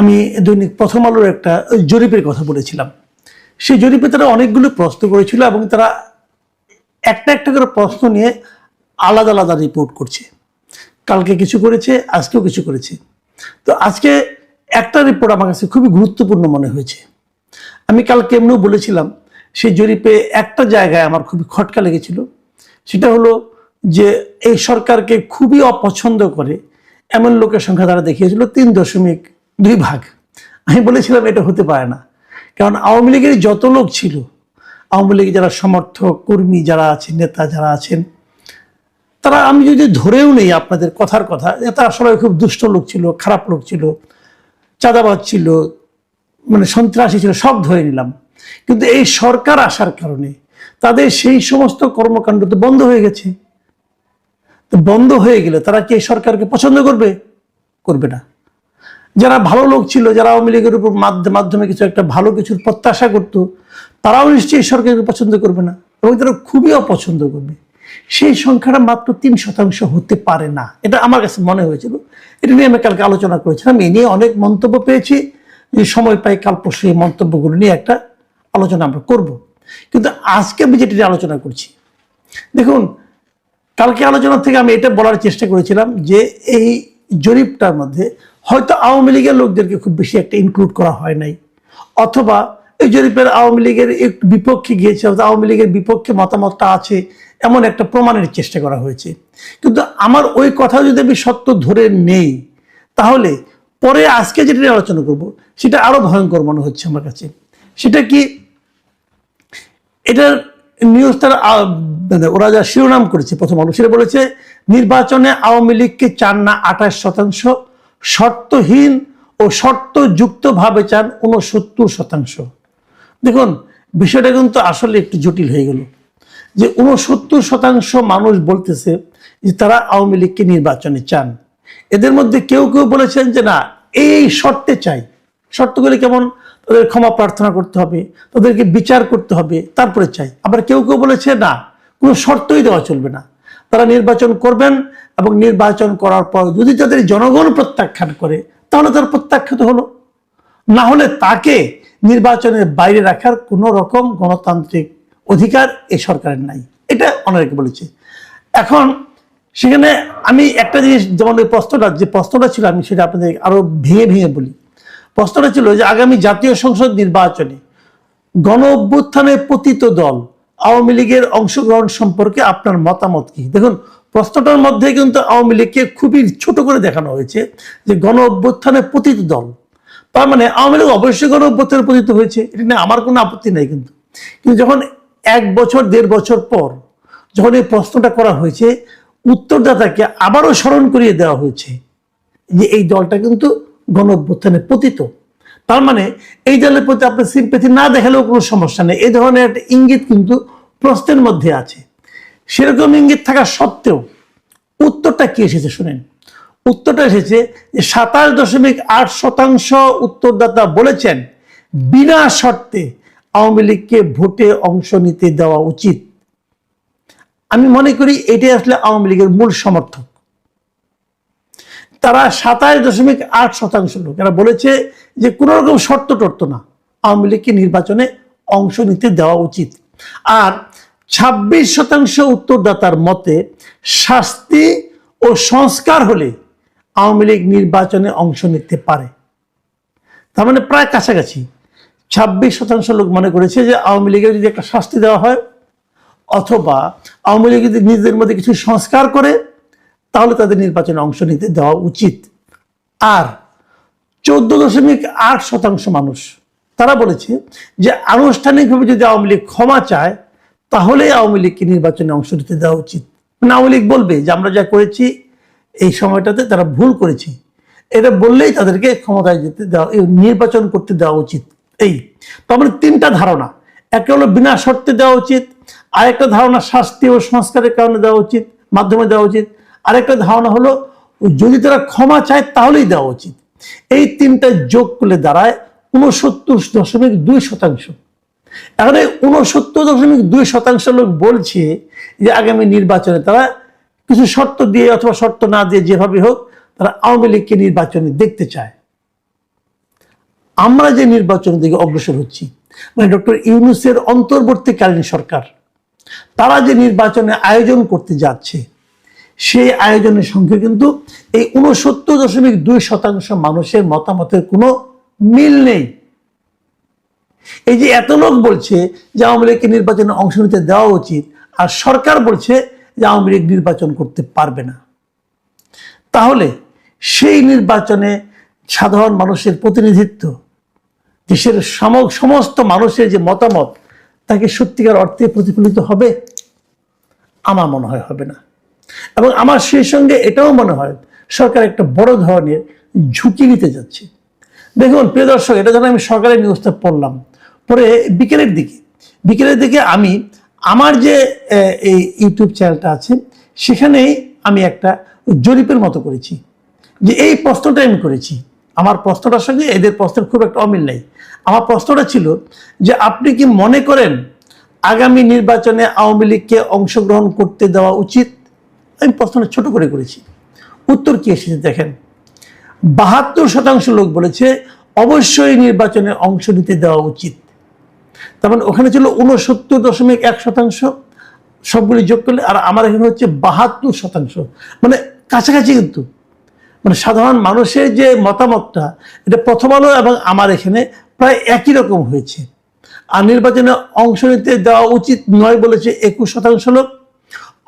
আমি দৈনিক প্রথম আলোর একটা জরিপের কথা বলেছিলাম। সেই জরিপে তারা অনেকগুলো প্রশ্ন করেছিল এবং তারা একটা একটা করে প্রশ্ন নিয়ে আলাদা আলাদা রিপোর্ট করছে। কালকে কিছু করেছে, আজকেও কিছু করেছে। তো আজকে একটা রিপোর্ট আমার কাছে খুবই গুরুত্বপূর্ণ মনে হয়েছে। আমি কালকে এমনিও বলেছিলাম, সেই জরিপে একটা জায়গায় আমার খুবই খটকা লেগেছিল। সেটা হলো যে এই সরকারকে খুবই অপছন্দ করে এমন লোকের সংখ্যা তারা দেখিয়েছিল 3.2 ভাগ। আমি বলেছিলাম এটা হতে পারে না, কারণ আওয়ামী লীগের যত লোক ছিল, আওয়ামী লীগের যারা সমর্থক কর্মী যারা আছেন, নেতা যারা আছেন, তারা আমি যদি ধরেও নেই আপনাদের কথার কথা, তারা সবাই খুব দুষ্ট লোক ছিল, খারাপ লোক ছিল, চাঁদাবাজ ছিল, মানে সন্ত্রাসী ছিল, সব ধরে নিলাম। কিন্তু এই সরকার আসার কারণে তাদের সেই সমস্ত কর্মকাণ্ড তো বন্ধ হয়ে গেছে। তো বন্ধ হয়ে গেলে তারা কি এই সরকারকে পছন্দ করবে? করবে না। যারা ভালো লোক ছিল, যারা আওয়ামী লীগের উপর মাধ্যমে কিছু একটা ভালো কিছুর প্রত্যাশা করতো, তারাও নিশ্চয়ই সরকারকে পছন্দ করবে না, এবং তারা খুবই অপছন্দ করবে। সেই সংখ্যাটা মাত্র 3% হতে পারে না, এটা আমার কাছে মনে হয়েছিল। এটা নিয়ে আমি কালকে আলোচনা করেছিলাম। এ নিয়ে অনেক মন্তব্য পেয়েছি। যে সময় পাই কাল পরশু এই মন্তব্যগুলো নিয়ে একটা আলোচনা আমরা করব। কিন্তু আজকে আমি যেটি নিয়ে আলোচনা করছি, দেখুন, কালকে আলোচনা থেকে আমি এটা বলার চেষ্টা করেছিলাম যে এই জরিপটার মধ্যে হয়তো আওয়ামী লীগের লোকদেরকে খুব বেশি একটা ইনক্লুড করা হয় নাই, অথবা এই জরিপের আওয়ামী লীগের একটু বিপক্ষে গিয়েছে, আওয়ামী লীগের বিপক্ষে মতামতটা আছে এমন একটা প্রমাণের চেষ্টা করা হয়েছে। কিন্তু আমার ওই কথা যদি আমি সত্য ধরে নেই, তাহলে পরে আজকে যেটা নিয়ে আলোচনা করব সেটা আরো ভয়ঙ্কর মনে হচ্ছে আমার কাছে। সেটা কি, এটার নিউজ তারা মানে ওরা যা শিরোনাম করেছে প্রথম আলো, সেটা বলেছে নির্বাচনে আওয়ামী লীগকে চান না 28%, শর্তহীন ও শর্তযুক্তভাবে চান 69%। দেখুন, বিষয়টা কিন্তু আসলে একটু জটিল হয়ে গেল যে 69% মানুষ বলতেছে যে তারা আওয়ামী লীগকে নির্বাচনে চান। এদের মধ্যে কেউ কেউ বলেছেন যে না, এই শর্তে চাই। শর্তগুলি কেমন? তাদের ক্ষমা প্রার্থনা করতে হবে, তাদেরকে বিচার করতে হবে, তারপরে চাই। আবার কেউ কেউ বলেছে না, কোনো শর্তই দেওয়া চলবে না, তারা নির্বাচন করবেন এবং নির্বাচন করার পর যদি তাদের জনগণ প্রত্যাখ্যান করে তাহলে তার প্রত্যাখ্যাত হলো, না হলে তাকে নির্বাচনের বাইরে রাখার কোনো রকম গণতান্ত্রিক অধিকার এই সরকারের নাই। এটা অনেকে বলেছে। এখন সেখানে আমি একটা জিনিস, যেমন ওই প্রশ্নটা ছিল, আমি সেটা আপনাদের আরো ভেঙে ভেঙে বলি। প্রশ্নটা ছিল যে আগামী জাতীয় সংসদ নির্বাচনে গণ অভ্যুত্থানে পতিত দল আওয়ামী লীগের অংশগ্রহণ সম্পর্কে আপনার মতামত কি? দেখুন, প্রশ্নটার মধ্যে কিন্তু আওয়ামী লীগকে খুবই ছোট করে দেখানো হয়েছে যে গণ অভ্যুত্থানে পতিত দল, তার মানে আওয়ামী লীগ অবশ্যই গণ অভ্যুত্থানে পতিত হয়েছে, এটা নিয়ে আমার কোনো আপত্তি নাই। কিন্তু যখন 1 বছর 1.5 বছর পর যখন এই প্রশ্নটা করা হয়েছে, উত্তরদাতাকে আবারও স্মরণ করিয়ে দেওয়া হয়েছে যে এই দলটা কিন্তু গণ অভ্যুত্থানে পতিত। তার মানে এই দলের প্রতি আপনার সিম্প্যাথি না দেখালেও কোনো সমস্যা নেই, এই ধরনের একটা ইঙ্গিত কিন্তু প্রশ্নের মধ্যে আছে। সেরকম ইঙ্গিত থাকা সত্ত্বেও উত্তরটা কি এসেছে শুনেন। উত্তরটা এসেছে যে 27.8% উত্তরদাতা বলেছেন বিনা শর্তে আওয়ামী লীগকে ভোটে অংশ নিতে দেওয়া উচিত। আমি মনে করি এটাই আসলে আওয়ামী লীগের মূল সমর্থক। তারা 27.8% লোক এরা বলেছে যে কোনো রকম শর্ত টর্ত না, আওয়ামী লীগকে নির্বাচনে অংশ নিতে দেওয়া উচিত। আর 26% উত্তরদাতার মতে শাস্তি ও সংস্কার হলে আওয়ামী লীগ নির্বাচনে অংশ নিতে পারে। তার মানে প্রায় কাছাকাছি 26% লোক মনে করেছে যে আওয়ামী লীগের যদি একটা শাস্তি দেওয়া হয়, অথবা আওয়ামী লীগ যদি নিজেদের মধ্যে কিছু সংস্কার করে, তাহলে তাদের নির্বাচনে অংশ নিতে দেওয়া উচিত। আর 14.8% মানুষ তারা বলেছে যে আনুষ্ঠানিকভাবে যদি আওয়ামী লীগ ক্ষমা চায় তাহলে আওয়ামী লীগকে নির্বাচনে অংশ নিতে দেওয়া উচিত। মানে আওয়ামী লীগ বলবে যে আমরা যা করেছি এই সময়টাতে তারা ভুল করেছি, এটা বললেই তাদেরকে ক্ষমতায় যেতে দেওয়া, নির্বাচন করতে দেওয়া উচিত। এই তো আমাদের 3টা ধারণা, একটা হলো বিনা শর্তে দেওয়া উচিত, আরেকটা ধারণা শাস্তি ও সংস্কারের কারণে দেওয়া উচিত, মাধ্যমে দেওয়া উচিত, আরেকটা ধারণা হলো যদি তারা ক্ষমা চায় তাহলেই দেওয়া উচিত। এই 3টা যোগ করলে দাঁড়ায় 69.2%। এখন এই 69.2% লোক বলছে যে আগামী নির্বাচনে তারা কিছু শর্ত দিয়ে অথবা শর্ত না দিয়ে যেভাবে হোক তারা আওয়ামী লীগকে নির্বাচনে দেখতে চায়। আমরা যে নির্বাচনের দিকে অগ্রসর হচ্ছি, মানে ডক্টর ইউনূসের অন্তর্বর্তীকালীন সরকার, তারা যে নির্বাচনে আয়োজন করতে যাচ্ছে, সেই আয়োজনের সঙ্গে কিন্তু এই ৬৯.২% মানুষের মতামতের কোনো মিল নেই। এই যে এত লোক বলছে যে আওয়ামী লীগকে নির্বাচনে অংশ নিতে দেওয়া উচিত, আর সরকার বলছে যে আওয়ামী লীগ নির্বাচন করতে পারবে না, তাহলে সেই নির্বাচনে সাধারণ মানুষের প্রতিনিধিত্ব, দেশের সমস্ত মানুষের যে মতামত, তাকে সত্যিকার অর্থে প্রতিফলিত হবে? আমার মনে হয় হবে না। এবং আমার সেই সঙ্গে এটাও মনে হয় সরকার একটা বড় ধরনের ঝুঁকি নিতে যাচ্ছে। দেখুন প্রিয় দর্শক, এটা যখন আমি সরকারের নিউজটা পড়লাম, পরে বিকেলের দিকে আমি আমার যে এই ইউটিউব চ্যানেলটা আছে, সেখানেই আমি একটা জরিপের মতো করেছি, যে এই প্রশ্নটা আমি করেছি। আমার প্রশ্নটার সঙ্গে এদের প্রশ্নের খুব একটা অমিল নেই। আমার প্রশ্নটা ছিল যে আপনি কি মনে করেন আগামী নির্বাচনে আওয়ামী লীগকে অংশগ্রহণ করতে দেওয়া উচিত? আমি প্রশ্নটা ছোট করে করেছি। উত্তর কি এসেছে দেখেন, ৭২% লোক বলেছে অবশ্যই নির্বাচনে অংশ নিতে দেওয়া উচিত। তার মানে ওখানে ছিল ৬৯.১%, সবগুলি যোগ করলে, আর আমার এখানে হচ্ছে ৭২%, মানে কাছাকাছি। কিন্তু মানে সাধারণ মানুষের যে মতামতটা, এটা প্রথম আলো এবং আমার এখানে প্রায় একই রকম হয়েছে। আর নির্বাচনে অংশ নিতে দেওয়া উচিত নয় বলেছে ২১% লোক।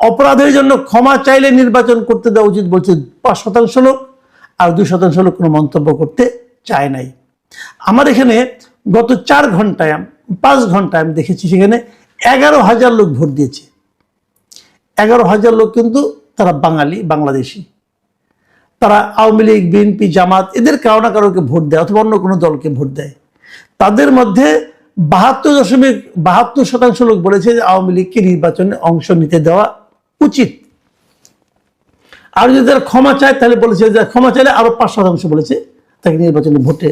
অপরাধের জন্য ক্ষমা চাইলে নির্বাচন করতে দেওয়া উচিত বলছে ৫% লোক, আর ২% লোক কোনো মন্তব্য করতে চায় নাই। আমার এখানে গত ৫ ঘন্টায় আমি দেখেছি সেখানে ১১,০০০ লোক ভোট দিয়েছে। ১১,০০০ লোক কিন্তু তারা বাংলাদেশি। তারা আওয়ামী লীগ, বিএনপি, জামাত, এদের কারো না কারোকে ভোট দেয় অথবা অন্য কোনো দলকে ভোট দেয়। তাদের মধ্যে ৭২% লোক বলেছে যে আওয়ামী লীগকে নির্বাচনে অংশ নিতে দেওয়া উচিত। আর যদি তারা ক্ষমা চায় তাহলে বলেছে যে ক্ষমা চাইলে আরো ৫% বলেছে তাকে নির্বাচনে ভোটে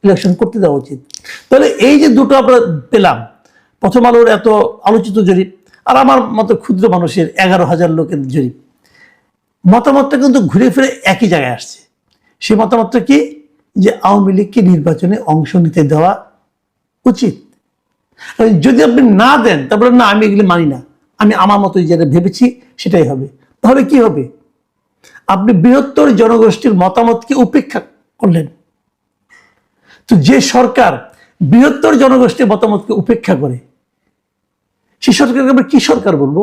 ইলেকশন করতে দেওয়া উচিত। তাহলে এই যে দুটো আমরা পেলাম, প্রথম আলোর এত আলোচিত জরিপ আর আমার মতো ক্ষুদ্র মানুষের ১১,০০০ লোকের জরিপ, মতামতটা কিন্তু ঘুরে ফিরে একই জায়গায় আসছে। সেই মতামতটা কি? যে আওয়ামী লীগকে নির্বাচনে অংশ নিতে দেওয়া উচিত। যদি আপনি না দেন, তারপরে না আমি এগুলি মানি না, আমি আমার মতো যেটা ভেবেছি সেটাই হবে, তাহলে কি হবে? আপনি বৃহত্তর জনগোষ্ঠীর মতামতকে উপেক্ষা করলেন। তো যে সরকার বৃহত্তর জনগোষ্ঠীর মতামতকে উপেক্ষা করে, সেই সরকারকে আমরা কি সরকার বলবো?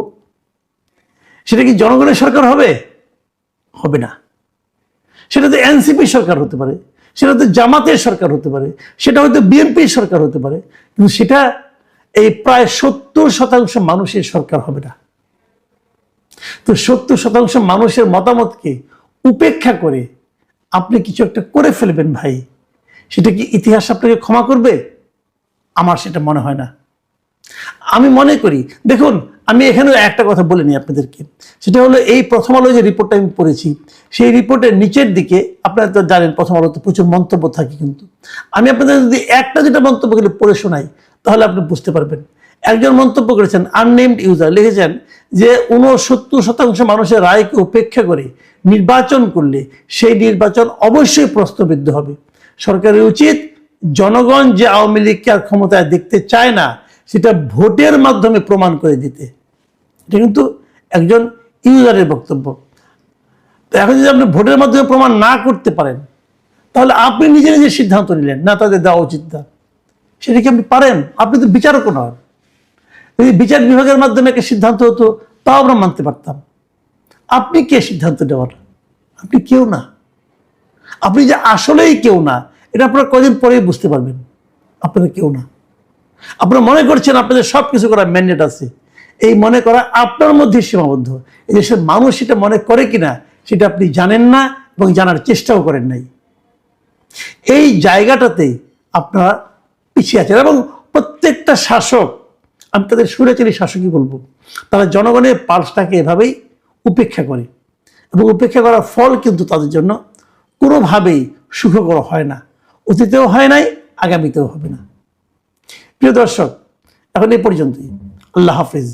সেটা কি জনগণের সরকার হবে? হবে না। সেটা তো এনসিপি সরকার হতে পারে, সেটা তো জামাতের সরকার হতে পারে, সেটা হয়তো বিএনপির সরকার হতে পারে, কিন্তু সেটা এই প্রায় ৭০% মানুষের সরকার হবে না। তো ৭০% মানুষের মতামতকে উপেক্ষা করে আপনি কিছু একটা করে ফেলবেন ভাই, সেটা কি ইতিহাস আপনাকে ক্ষমা করবে? আমার সেটা মনে হয় না। আমি মনে করি, দেখুন আমি এখানে একটা কথা বলে নিই আপনাদেরকে, সেটা হলো এই প্রথম আলো যে রিপোর্টটা আমি পড়েছি, সেই রিপোর্টের নিচের দিকে আপনারা তো জানেন প্রথম আলোতে প্রচুর মন্তব্য থাকে, কিন্তু আমি আপনাদের যদি একটা যেটা মন্তব্যগুলো পড়ে শোনাই তাহলে আপনি বুঝতে পারবেন। একজন মন্তব্য করেছেন, আননেমড ইউজার লিখেছেন যে ৬৯% মানুষের রায়কে উপেক্ষা করে নির্বাচন করলে সেই নির্বাচন অবশ্যই প্রশ্নবিদ্ধ হবে। সরকারের উচিত জনগণ যে আওয়ামী লীগকে আর ক্ষমতায় দেখতে চায় না সেটা ভোটের মাধ্যমে প্রমাণ করে দিতে। এটা কিন্তু একজন ইউজারের বক্তব্য। তো এখন যদি আপনি ভোটের মাধ্যমে প্রমাণ না করতে পারেন, তাহলে আপনি নিজে নিজে সিদ্ধান্ত নিলেন না তাদের দেওয়া উচিত না, সেটা কি আপনি পারেন? আপনি তো বিচারকও নন। যদি বিচার বিভাগের মাধ্যমে একটা সিদ্ধান্ত হতো তাও আমরা মানতে পারতাম। আপনি কে সিদ্ধান্ত দেওয়ার? আপনি কেউ না। আপনি যে আসলেই কেউ না, এটা আপনারা কদিন পরেই বুঝতে পারবেন। আপনারা কেউ না। আপনারা মনে করছেন আপনাদের সব কিছু করার ম্যান্ডেট আছে, এই মনে করা আপনার মধ্যে সীমাবদ্ধ। এই দেশের মানুষ সেটা মনে করে কিনা সেটা আপনি জানেন না এবং জানার চেষ্টাও করেন নাই। এই জায়গাটাতে আপনারা পিছিয়ে আছেন। এবং প্রত্যেকটা শাসক, আমি তাদের স্বৈরাচারী শাসকই বলবো, তারা জনগণের পালসটাকে এভাবেই উপেক্ষা করে, এবং উপেক্ষা করার ফল কিন্তু তাদের জন্য কোনোভাবেই সুখকর হয় না। অতীতেও হয় নাই, আগামীতেও হবে না। প্রিয় দর্শক, এখন এই পর্যন্তই। আল্লাহ হাফিজ।